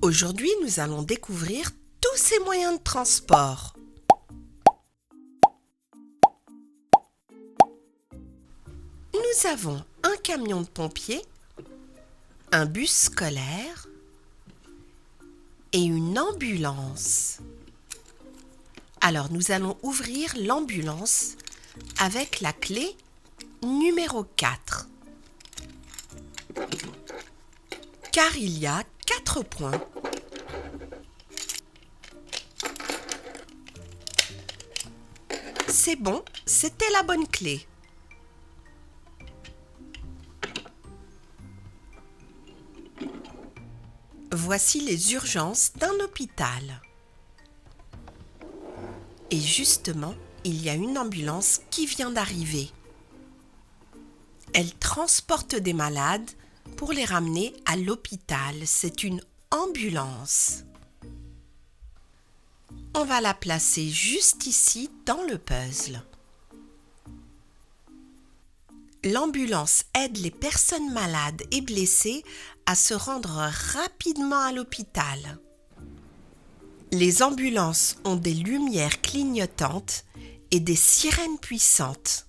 Aujourd'hui, nous allons découvrir tous ces moyens de transport. Nous avons un camion de pompiers, un bus scolaire et une ambulance. Alors, nous allons ouvrir l'ambulance avec la clé numéro 4. Car il y a 4 points. C'est bon, c'était la bonne clé. Voici les urgences d'un hôpital. Et justement, il y a une ambulance qui vient d'arriver. Elle transporte des malades pour les ramener à l'hôpital. C'est une ambulance. On va la placer juste ici dans le puzzle. L'ambulance aide les personnes malades et blessées à se rendre rapidement à l'hôpital. Les ambulances ont des lumières clignotantes et des sirènes puissantes.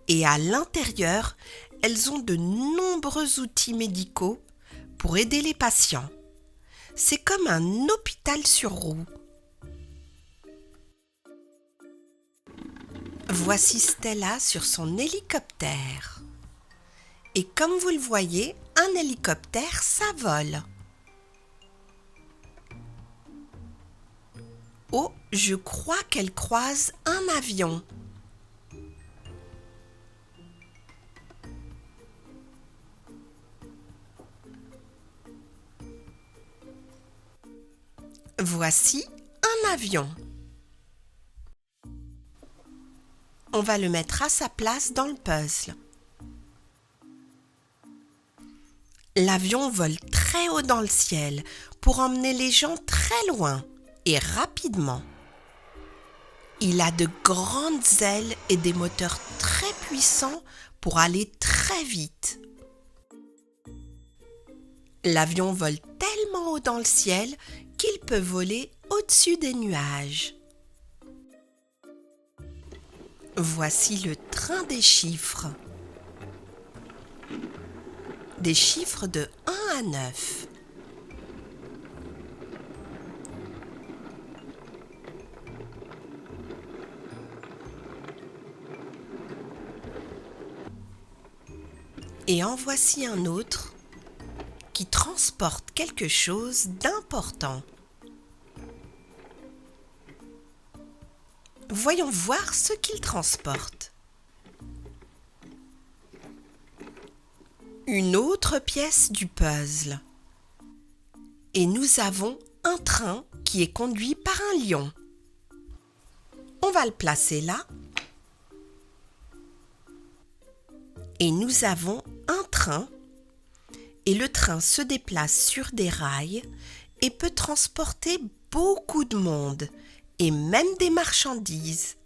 Et à l'intérieur, elles ont de nombreux outils médicaux pour aider les patients. C'est comme un hôpital sur roue. Voici Stella sur son hélicoptère. Et comme vous le voyez, un hélicoptère, ça vole. Oh, je crois qu'elle croise un avion. Voici un avion. On va le mettre à sa place dans le puzzle. L'avion vole très haut dans le ciel pour emmener les gens très loin et rapidement. Il a de grandes ailes et des moteurs très puissants pour aller très vite. L'avion vole tellement haut dans le ciel qu'il peut voler au-dessus des nuages. Voici le train des chiffres. Des chiffres de 1 à 9. Et en voici un autre qui transporte quelque chose d'important. Voyons voir ce qu'il transporte. Une autre pièce du puzzle. Et nous avons un train qui est conduit par un lion. On va le placer là. Et nous avons un train. Et le train se déplace sur des rails et peut transporter beaucoup de monde et même des marchandises.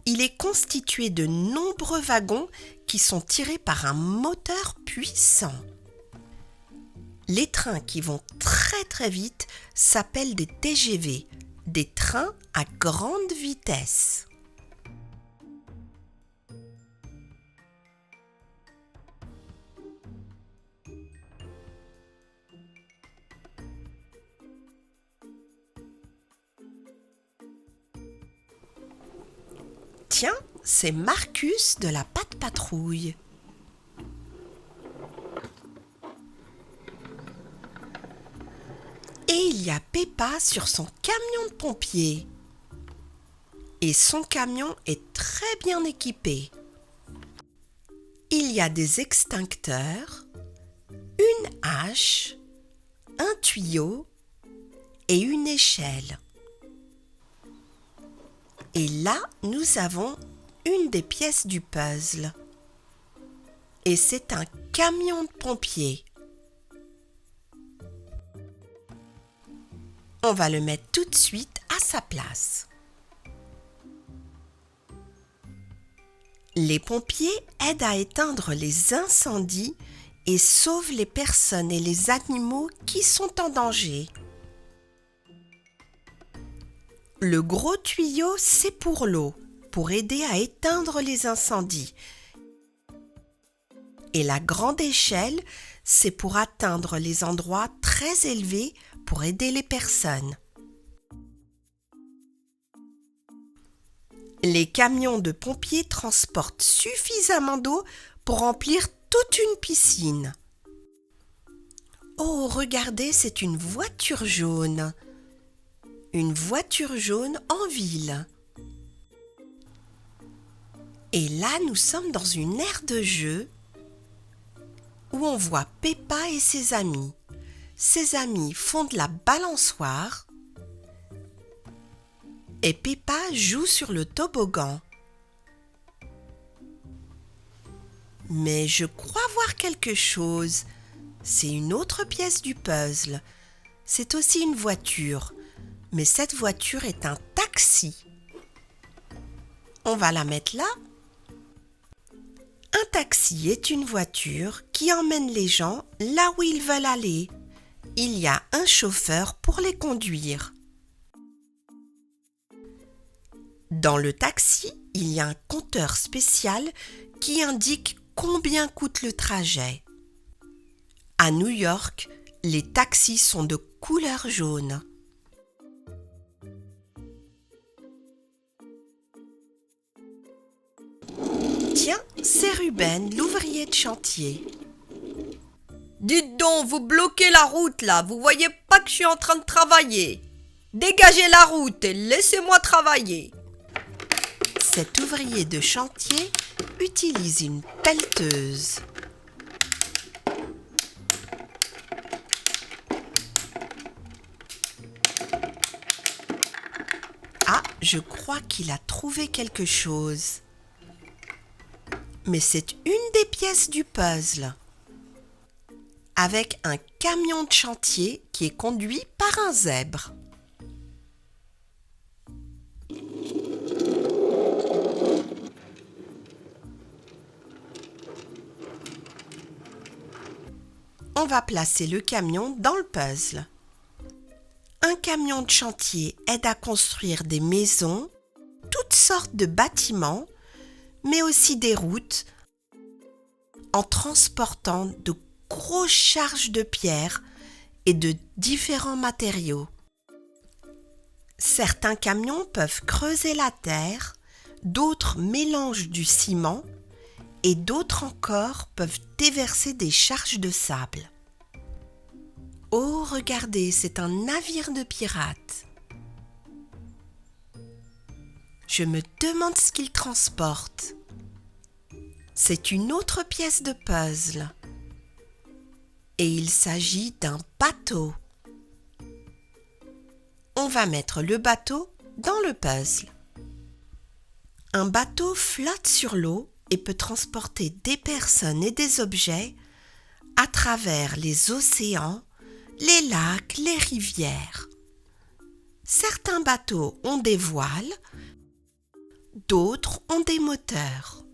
Il est constitué de nombreux wagons qui sont tirés par un moteur puissant. Les trains qui vont très très vite s'appellent des TGV, des trains à grande vitesse. Tiens, c'est Marcus de la Patte Patrouille. Et il y a Peppa sur son camion de pompier. Et son camion est très bien équipé. Il y a des extincteurs, une hache, un tuyau et une échelle. Et là, nous avons une des pièces du puzzle. Et c'est un camion de pompiers. On va le mettre tout de suite à sa place. Les pompiers aident à éteindre les incendies et sauve les personnes et les animaux qui sont en danger. Le gros tuyau, c'est pour l'eau, pour aider à éteindre les incendies. Et la grande échelle, c'est pour atteindre les endroits très élevés pour aider les personnes. Les camions de pompiers transportent suffisamment d'eau pour remplir toute une piscine. Oh, regardez, c'est une voiture jaune. Une voiture jaune en ville. Et là, nous sommes dans une aire de jeu où on voit Peppa et ses amis. Ses amis font de la balançoire et Peppa joue sur le toboggan. Mais je crois voir quelque chose. C'est une autre pièce du puzzle. C'est aussi une voiture, mais cette voiture est un taxi. On va la mettre là. Un taxi est une voiture qui emmène les gens là où ils veulent aller. Il y a un chauffeur pour les conduire. Dans le taxi, il y a un compteur spécial qui indique combien coûte le trajet. À New York, les taxis sont de couleur jaune. Tiens, c'est Ruben, l'ouvrier de chantier. Dites donc, vous bloquez la route là, vous voyez pas que je suis en train de travailler. Dégagez la route et laissez-moi travailler. Cet ouvrier de chantier utilise une pelleteuse. Ah, je crois qu'il a trouvé quelque chose. Mais c'est une des pièces du puzzle. Avec un camion de chantier qui est conduit par un zèbre. On va placer le camion dans le puzzle. Un camion de chantier aide à construire des maisons, toutes sortes de bâtiments, mais aussi des routes, en transportant de grosses charges de pierres et de différents matériaux. Certains camions peuvent creuser la terre, d'autres mélangent du ciment et d'autres encore peuvent déverser des charges de sable. Oh, regardez, c'est un navire de pirates. Je me demande ce qu'il transporte. C'est une autre pièce de puzzle. Et il s'agit d'un bateau. On va mettre le bateau dans le puzzle. Un bateau flotte sur l'eau et peut transporter des personnes et des objets à travers les océans, les lacs, les rivières. Certains bateaux ont des voiles, d'autres ont des moteurs.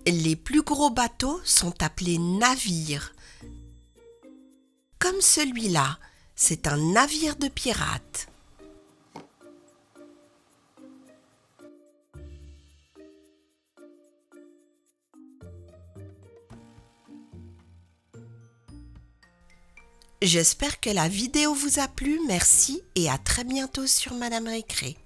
Les plus gros bateaux sont appelés navires. Comme celui-là, c'est un navire de pirates. J'espère que la vidéo vous a plu. Merci et à très bientôt sur Madame Récré.